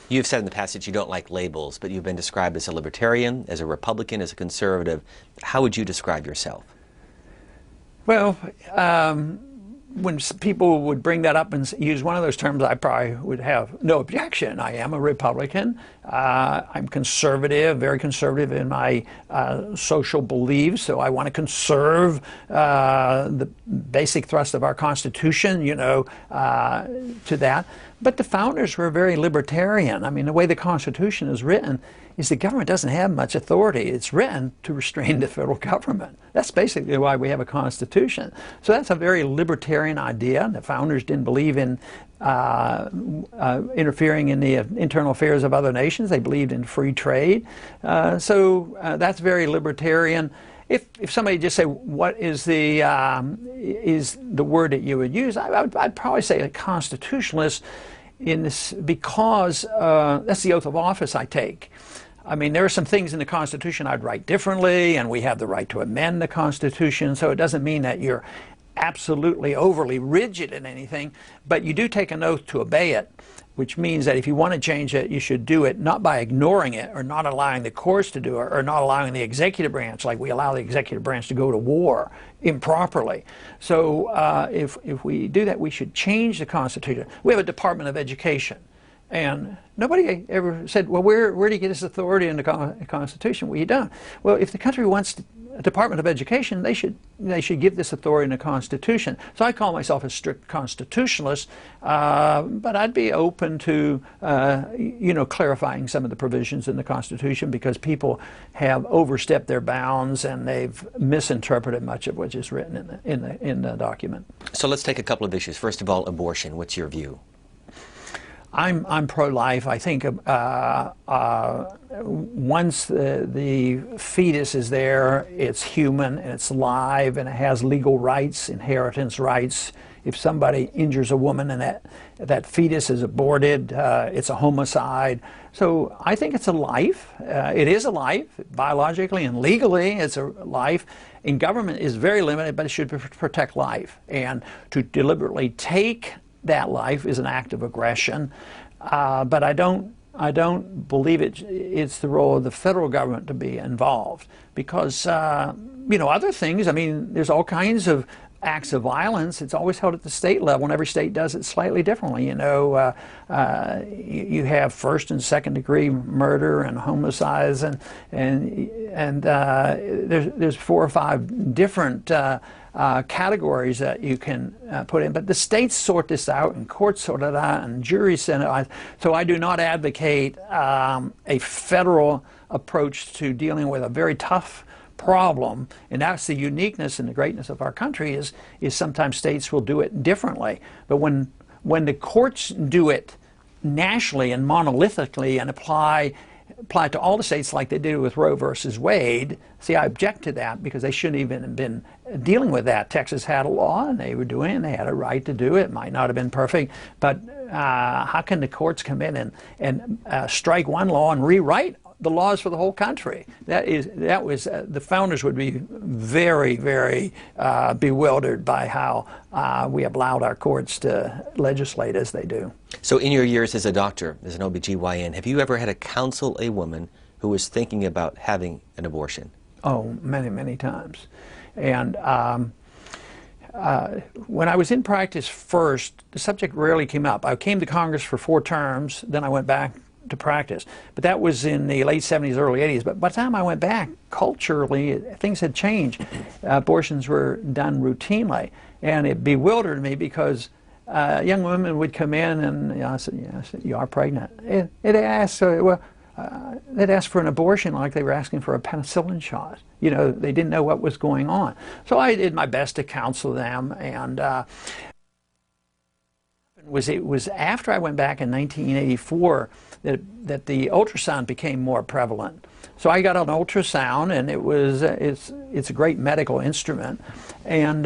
You've said in the past that you don't like labels, but you've been described as a libertarian, as a Republican, as a conservative. How would you describe yourself? Well, when people would bring that up and use one of those terms, I probably would have no objection. I am a Republican. I'm conservative, very conservative in my social beliefs, so I want to conserve the basic thrust of our Constitution, to that. But the founders were very libertarian. I mean, the way the Constitution is written is the government doesn't have much authority. It's written to restrain the federal government. That's basically why we have a Constitution. So that's a very libertarian idea. The founders didn't believe in interfering in the internal affairs of other nations. They believed in free trade. So that's very libertarian. If somebody just say, what is the word that you would use, I'd probably say a constitutionalist in this, because that's the oath of office I take. I mean, there are some things in the Constitution I'd write differently, and we have the right to amend the Constitution, so it doesn't mean that you're absolutely overly rigid in anything, but you do take an oath to obey it, which means that if you want to change it, you should do it not by ignoring it or not allowing the courts to do it or not allowing the executive branch, like we allow the executive branch to go to war improperly. So if we do that, we should change the Constitution. We have a Department of Education. And nobody ever said, well, where do you get this authority in the Constitution? Well, you don't. Well, if the country wants a Department of Education, they should give this authority in the Constitution. So I call myself a strict constitutionalist, but I'd be open to, clarifying some of the provisions in the Constitution, because people have overstepped their bounds and they've misinterpreted much of what is written in the document. So let's take a couple of issues. First of all, abortion. What's your view? I'm pro-life. I think once the fetus is there, it's human and it's live and it has legal rights, inheritance rights. If somebody injures a woman and that fetus is aborted, it's a homicide. So I think it's a life. It is a life, biologically and legally. It's a life. And government is very limited, but it should protect life. And to deliberately take that life is an act of aggression, but I don't believe it's the role of the federal government to be involved, because other things. I mean, there's all kinds of acts of violence. It's always held at the state level, and every state does it slightly differently. You have first and second degree murder and homicides, and there's 4 or 5 different categories that you can put in, but the states sort this out, and courts sort it out, and juries send it out. So I do not advocate a federal approach to dealing with a very tough problem, and that's the uniqueness and the greatness of our country is sometimes states will do it differently. But when the courts do it nationally and monolithically and apply to all the states like they did with Roe versus Wade, see, I object to that, because they shouldn't even have been dealing with that. Texas had a law and they were doing it, and they had a right to do it. It might not have been perfect, but how can the courts come in and strike one law and rewrite the laws for the whole country? The founders would be very, very bewildered by how we allowed our courts to legislate as they do. So in your years as a doctor, as an OBGYN, have you ever had to counsel a woman who was thinking about having an abortion? Oh, many, many times. And when I was in practice first, the subject rarely came up. I came to Congress for 4 terms, then I went back to practice. But that was in the late 70s, early 80s. But by the time I went back, culturally, things had changed. Abortions were done routinely. And it bewildered me, because young women would come in and I said, yes, you are pregnant. And they'd ask, they'd ask for an abortion like they were asking for a penicillin shot. They didn't know what was going on. So I did my best to counsel them, and it was after I went back in 1984 that the ultrasound became more prevalent. So I got an ultrasound, and it's a great medical instrument, and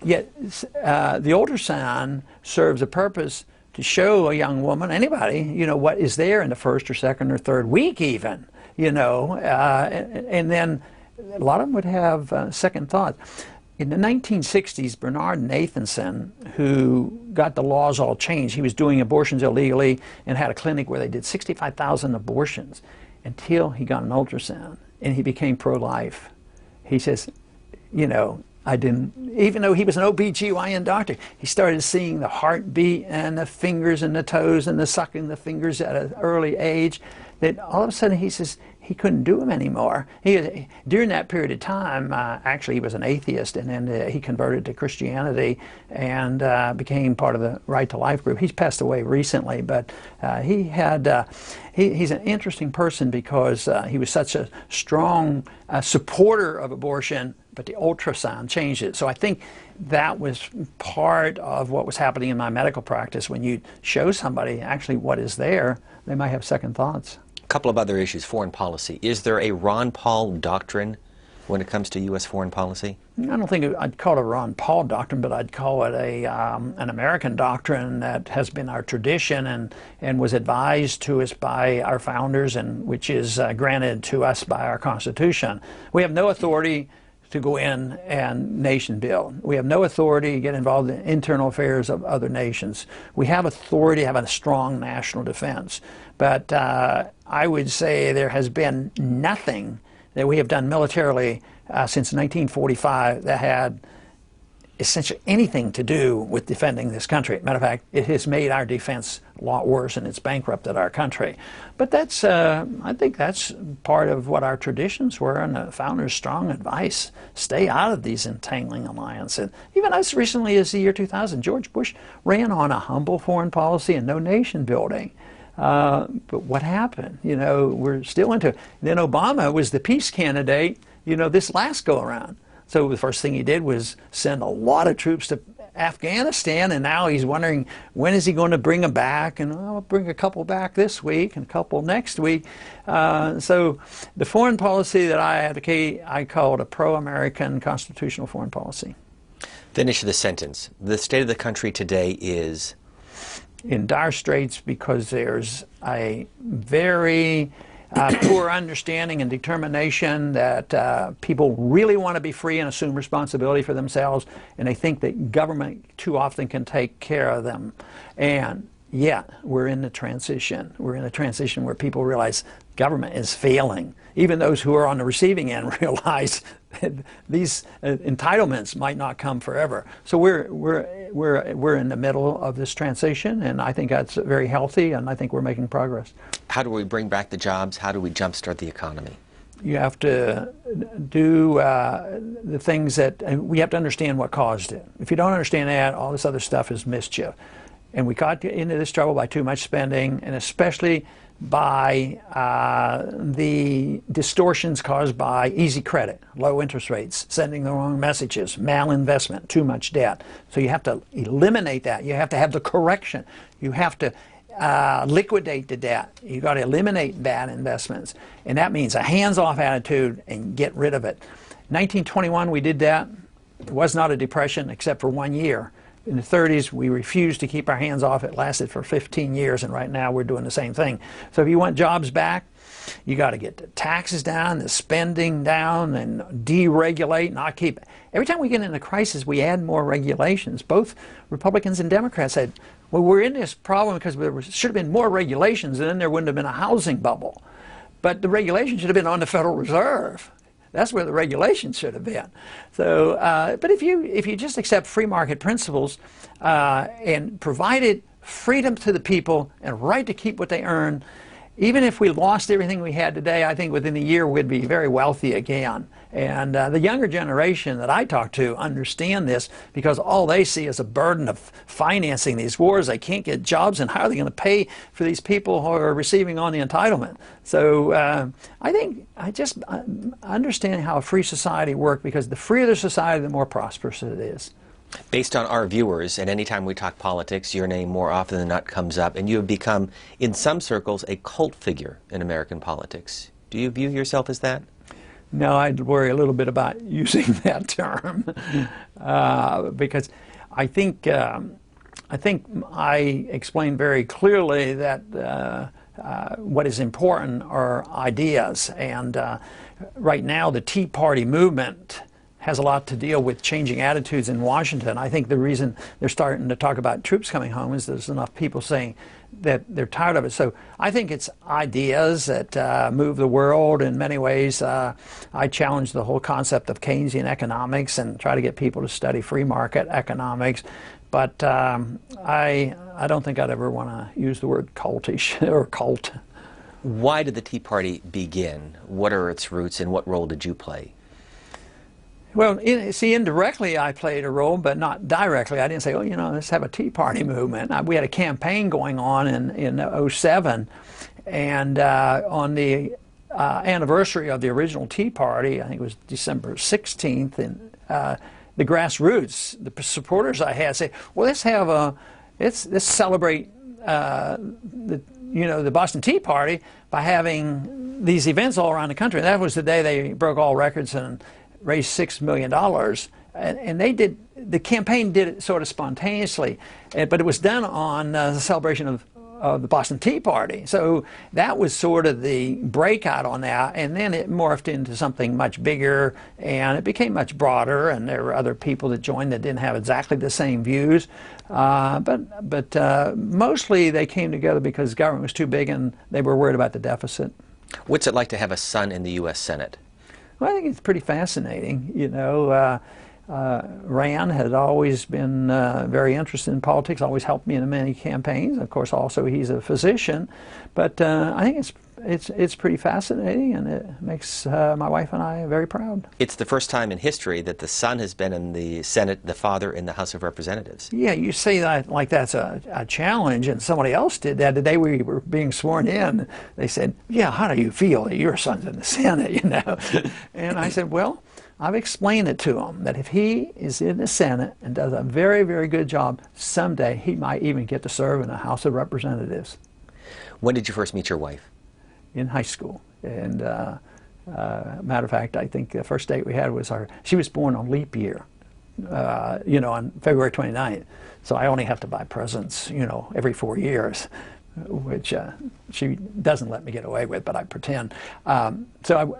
yet the ultrasound serves a purpose to show a young woman, anybody, what is there in the first or second or third week even, and then a lot of them would have second thoughts. In the 1960s, Bernard Nathanson, who got the laws all changed, he was doing abortions illegally and had a clinic where they did 65,000 abortions until he got an ultrasound and he became pro-life. He says, you know, I didn't, even though he was an OB/GYN doctor, he started seeing the heartbeat and the fingers and the toes and the sucking the fingers at an early age, that all of a sudden he says he couldn't do them anymore. During that period of time, actually he was an atheist, and then he converted to Christianity and became part of the Right to Life group. He's passed away recently, but he's an interesting person because he was such a strong supporter of abortion, but the ultrasound changed it. So I think that was part of what was happening in my medical practice. When you show somebody actually what is there, they might have second thoughts. A couple of other issues, foreign policy. Is there a Ron Paul doctrine when it comes to U.S. foreign policy? I don't think I'd call it a Ron Paul doctrine, but I'd call it an American doctrine that has been our tradition and was advised to us by our founders, and which is granted to us by our Constitution. We have no authority to go in and nation build. We have no authority to get involved in internal affairs of other nations. We have authority to have a strong national defense. But I would say there has been nothing that we have done militarily since 1945 that had essentially anything to do with defending this country. Matter of fact, it has made our defense a lot worse, and it's bankrupted our country. But that's, I think that's part of what our traditions were, and the founders' strong advice: stay out of these entangling alliances. Even as recently as the year 2000, George Bush ran on a humble foreign policy and no nation building. But what happened? You know, we're still into it. Then Obama was the peace candidate, you know, this last go around. So the first thing he did was send a lot of troops to Afghanistan, and now he's wondering when is he going to bring them back, and I'll bring a couple back this week and a couple next week. So the foreign policy that I advocate, I call it a pro-American constitutional foreign policy. Finish the sentence. The state of the country today is in dire straits because there's a very poor understanding and determination that people really want to be free and assume responsibility for themselves, and they think that government too often can take care of them. And yet we're in the transition. We're in a transition where people realize government is failing. Even those who are on the receiving end realize these entitlements might not come forever. So we're in the middle of this transition, and I think that's very healthy, and I think we're making progress. How do we bring back the jobs? How do we jumpstart the economy? You have to do the things that, and we have to understand what caused it. If you don't understand that, all this other stuff is mischief. And we got into this trouble by too much spending, and especially by the distortions caused by easy credit, low interest rates, sending the wrong messages, malinvestment, too much debt. So you have to eliminate that. You have to have the correction. You have to liquidate the debt. You've got to eliminate bad investments. And that means a hands-off attitude and get rid of it. 1921, we did that. It was not a depression except for 1 year. In the 30s, we refused to keep our hands off. It lasted for 15 years, and right now we're doing the same thing. So if you want jobs back, you got to get the taxes down, the spending down, and deregulate, not keep. Every time we get in a crisis, we add more regulations. Both Republicans and Democrats said, well, we're in this problem because there should have been more regulations, and then there wouldn't have been a housing bubble. But the regulation should have been on the Federal Reserve. That's where the regulation should have been. So, but if you just accept free market principles and provided freedom to the people and right to keep what they earn, even if we lost everything we had today, I think within a year we'd be very wealthy again. And the younger generation that I talk to understand this because all they see is a burden of financing these wars. They can't get jobs, and how are they going to pay for these people who are receiving on the entitlement? So I think I just understand how a free society works, because the freer the society, the more prosperous it is. Based on our viewers, and anytime we talk politics, your name more often than not comes up, and you have become, in some circles, a cult figure in American politics. Do you view yourself as that? No, I'd worry a little bit about using that term because I think I explained very clearly that what is important are ideas, and right now the Tea Party movement has a lot to deal with changing attitudes in Washington. I think the reason they're starting to talk about troops coming home is there's enough people saying that they're tired of it. So I think it's ideas that move the world in many ways. I challenge the whole concept of Keynesian economics and try to get people to study free market economics. But I don't think I'd ever want to use the word cultish or cult. Why did the Tea Party begin? What are its roots, and what role did you play? Well, see, indirectly I played a role, but not directly. I didn't say, oh, you know, let's have a Tea Party movement. We had a campaign going on in 07, and on the anniversary of the original Tea Party, I think it was December 16th, and the grassroots, the supporters I had, say, well, let's celebrate the Boston Tea Party by having these events all around the country. And that was the day they broke all records and raised $6 million. And the campaign did it sort of spontaneously, but it was done on the celebration of the Boston Tea Party. So that was sort of the breakout on that, and then it morphed into something much bigger, and it became much broader, and there were other people that joined that didn't have exactly the same views. But mostly they came together because government was too big and they were worried about the deficit. What's it like to have a son in the U.S. Senate? Well, I think it's pretty fascinating. You know, Rand had always been very interested in politics, always helped me in many campaigns. Of course, also he's a physician. But I think it's pretty fascinating, and it makes my wife and I very proud. It's the first time in history that the son has been in the Senate, the father in the House of Representatives. Yeah, you say that like that's a challenge, and somebody else did that the day we were being sworn in. They said, yeah, how do you feel that your son's in the Senate, you know? And I said, well, I've explained it to him that if he is in the Senate and does a very, very good job, someday he might even get to serve in the House of Representatives. When did you first meet your wife? In high school. And matter of fact, I think the first date we had was she was born on leap year, you know, on February 29th. So I only have to buy presents, you know, every 4 years, which she doesn't let me get away with, but I pretend. So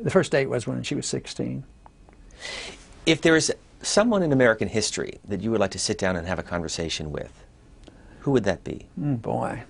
the first date was when she was 16. If there is someone in American history that you would like to sit down and have a conversation with, who would that be? Boy.